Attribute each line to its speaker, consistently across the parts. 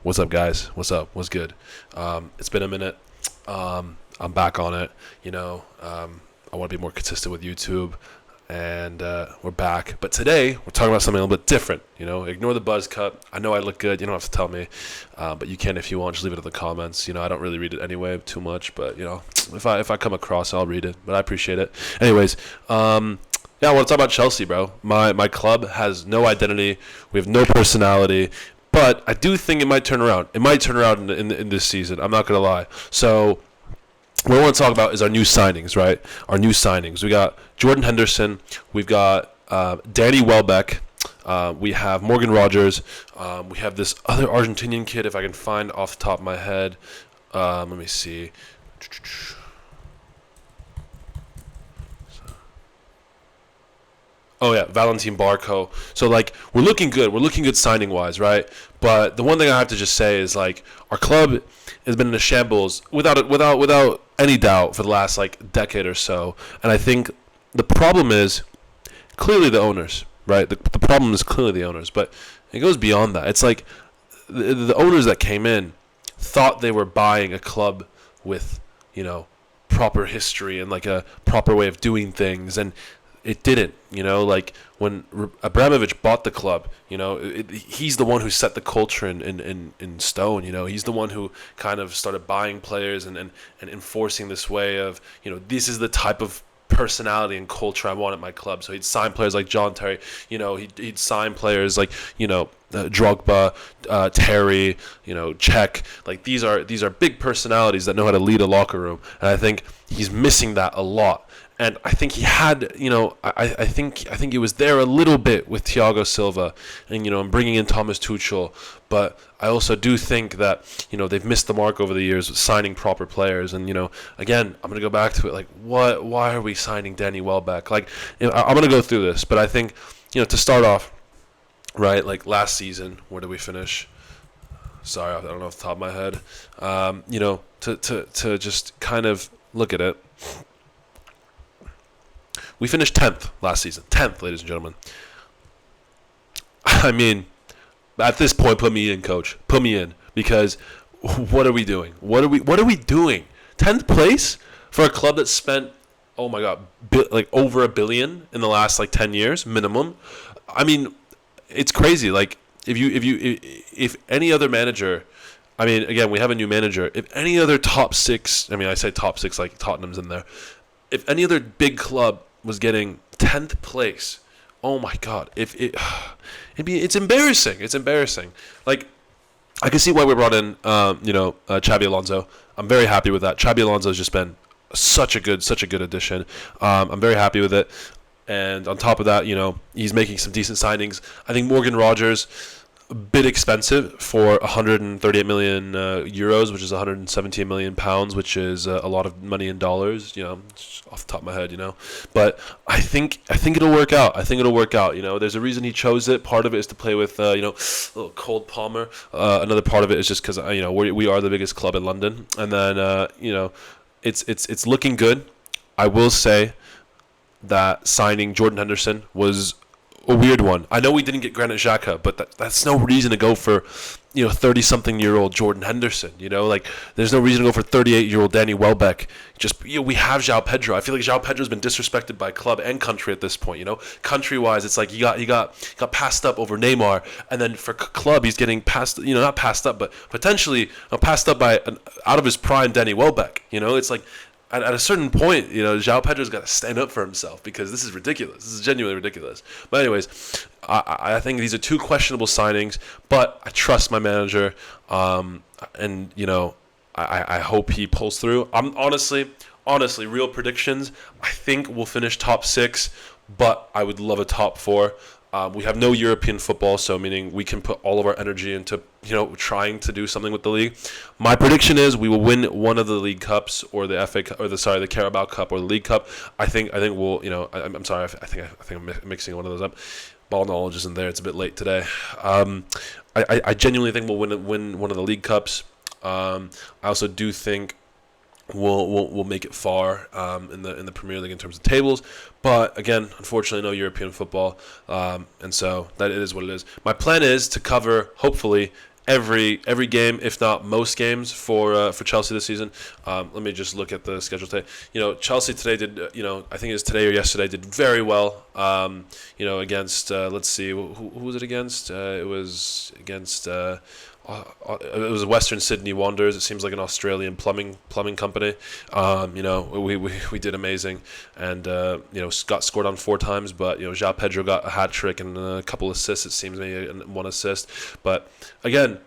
Speaker 1: What's up, guys? What's up? What's good? It's been a minute. I'm back on it. I want to be more consistent with YouTube, and we're back. But today, we're talking about something a little bit different. Ignore the buzz cut. I know I look good. You don't have to tell me, but you can if you want. Just leave it in the comments. I don't really read it anyway too much, but if I come across, I'll read it. But I appreciate it. Anyways, yeah, I want to talk about Chelsea, bro. My club has no identity. We have no personality. But I do think it might turn around. It might turn around in this season. I'm not going to lie. So what I want to talk about is our new signings, right? Our new signings. We got Jordan Henderson. We've got Danny Welbeck. We have Morgan Rogers. We have this other Argentinian kid, if I can find off the top of my head. Let me see. Oh, yeah, Valentin Barco. So, we're looking good. We're looking good signing-wise, right? But the one thing I have to just say is, our club has been in a shambles without any doubt for the last, decade or so. And I think the problem is clearly the owners, right? The problem is clearly the owners. But it goes beyond that. It's the owners that came in thought they were buying a club with, proper history and, a proper way of doing things. And it didn't, when Abramovich bought the club, he's the one who set the culture in stone, he's the one who kind of started buying players and enforcing this way of, this is the type of personality and culture I want at my club. So he'd sign players like John Terry, he'd sign players like, Drogba, Terry, Czech. These are big personalities that know how to lead a locker room. And I think he's missing that a lot. And I think he had, I think it was there a little bit with Thiago Silva and, bringing in Thomas Tuchel. But I also do think that, they've missed the mark over the years with signing proper players. And, again, I'm going to go back to it. Why are we signing Danny Welbeck? I'm going to go through this. But I think, to start off, right, last season, where did we finish? Sorry, I don't know off the top of my head. To just kind of look at it. We finished 10th last season. 10th, ladies and gentlemen. I mean, at this point, put me in, coach. Put me in. Because what are we doing? What are we doing? 10th place for a club that spent, oh my God, over $1 billion in the last 10 years minimum. I mean, it's crazy. If any other manager, I mean, again, we have a new manager. If any other top six, I say top six like Tottenham's in there. If any other big club was getting 10th place, oh my God! It's embarrassing. It's embarrassing. I can see why we brought in, Xabi Alonso. I'm very happy with that. Xabi Alonso has just been such a good addition. I'm very happy with it. And on top of that, he's making some decent signings. I think Morgan Rogers, a bit expensive for 138 million euros, which is 117 million pounds, which is a lot of money in dollars, just off the top of my head, But I think it'll work out. There's a reason he chose it. Part of it is to play with, little Cole Palmer. Another part of it is just because, we are the biggest club in London. And then, it's looking good. I will say that signing Jordan Henderson was a weird one. I know we didn't get Granit Xhaka, but that's no reason to go for, 30-something-year-old Jordan Henderson. There's no reason to go for 38-year-old Danny Welbeck. Just we have João Pedro. I feel like João Pedro's been disrespected by club and country at this point. Country-wise, it's he got passed up over Neymar, and then for club, he's getting passed. Not passed up, but potentially passed up by out of his prime Danny Welbeck. It's at a certain point, João Pedro's got to stand up for himself because this is ridiculous. This is genuinely ridiculous. But anyways, I think these are two questionable signings, but I trust my manager, and I hope he pulls through. I'm honestly, real predictions. I think we'll finish top 6, but I would love a top 4. We have no European football, so meaning we can put all of our energy into trying to do something with the league. My prediction is we will win one of the league cups or the the Carabao Cup or the League Cup. I think we'll I'm sorry. I think I'm mixing one of those up. Ball knowledge isn't there. It's a bit late today. I genuinely think we'll win one of the league cups. I also do think we'll make it far in the Premier League in terms of tables, but again, unfortunately, no European football, and so that it is what it is. My plan is to cover hopefully every game, if not most games for Chelsea this season. Let me just look at the schedule today. Chelsea today did. I think it was today or yesterday did very well. Against let's see, who was it against? It was against. It was Western Sydney Wanderers. It seems like an Australian plumbing company. We did amazing, and got scored on 4 times. But João Pedro got a hat trick and a couple assists. It seems maybe 1 assist. But again,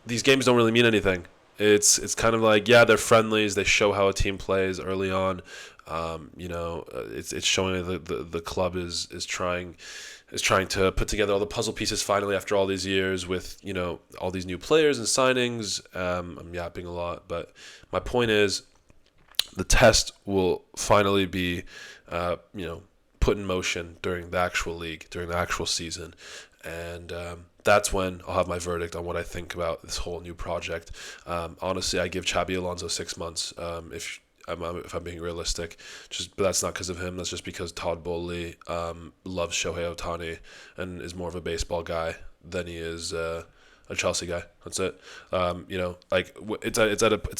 Speaker 1: these games don't really mean anything. It's kind of like, yeah, they're friendlies. They show how a team plays early on. It's showing that the club is trying to put together all the puzzle pieces finally after all these years with all these new players and signings. I'm yapping a lot, but my point is the test will finally be put in motion during the actual league, during the actual season, and that's when I'll have my verdict on what I think about this whole new project. Honestly, I give Xabi Alonso 6 months if I'm being realistic. But that's not because of him. That's just because Todd Bowley loves Shohei Ohtani and is more of a baseball guy than he is a Chelsea guy. That's it. It's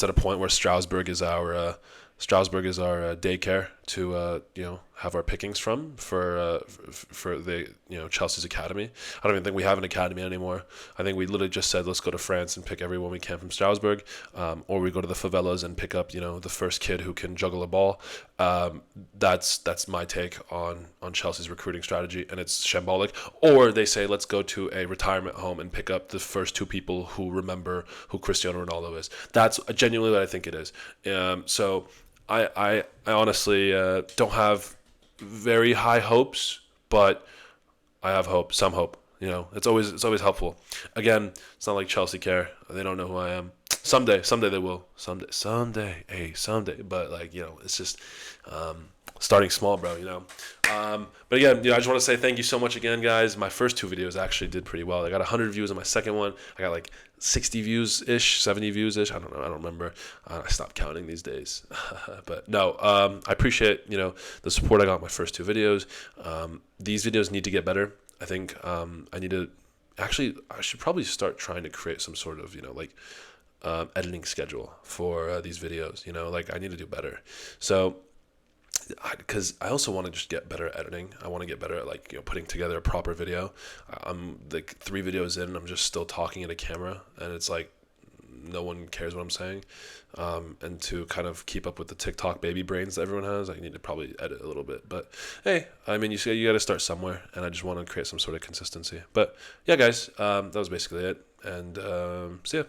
Speaker 1: at a point where Strasbourg is our daycare to have our pickings from for the Chelsea's academy. I don't even think we have an academy anymore. I think we literally just said let's go to France and pick everyone we can from Strasbourg, or we go to the favelas and pick up the first kid who can juggle a ball. That's my take on Chelsea's recruiting strategy, and it's shambolic. Or they say let's go to a retirement home and pick up the first 2 people who remember who Cristiano Ronaldo is. That's genuinely what I think it is. So I honestly don't have very high hopes, but I have hope, some hope. It's always helpful. Again, it's not like Chelsea care. They don't know who I am. Someday they will. Someday. But it's just starting small, bro. But again, I just want to say thank you so much again, guys. My first 2 videos actually did pretty well. I got 100 views on my second one. I got like 60 views-ish, 70 views-ish. I don't know. I don't remember. I stopped counting these days. But no, I appreciate, the support I got on my first 2 videos. These videos need to get better. I think I should probably start trying to create some sort of, editing schedule for these videos. I need to do better. So, because I also want to just get better at editing. I want to get better at putting together a proper video. I'm 3 videos in, I'm just still talking at a camera, and it's like no one cares what I'm saying. And to kind of keep up with the TikTok baby brains that everyone has, I need to probably edit a little bit. But hey, I mean, you got to start somewhere, and I just want to create some sort of consistency. But yeah, guys, that was basically it, and see ya.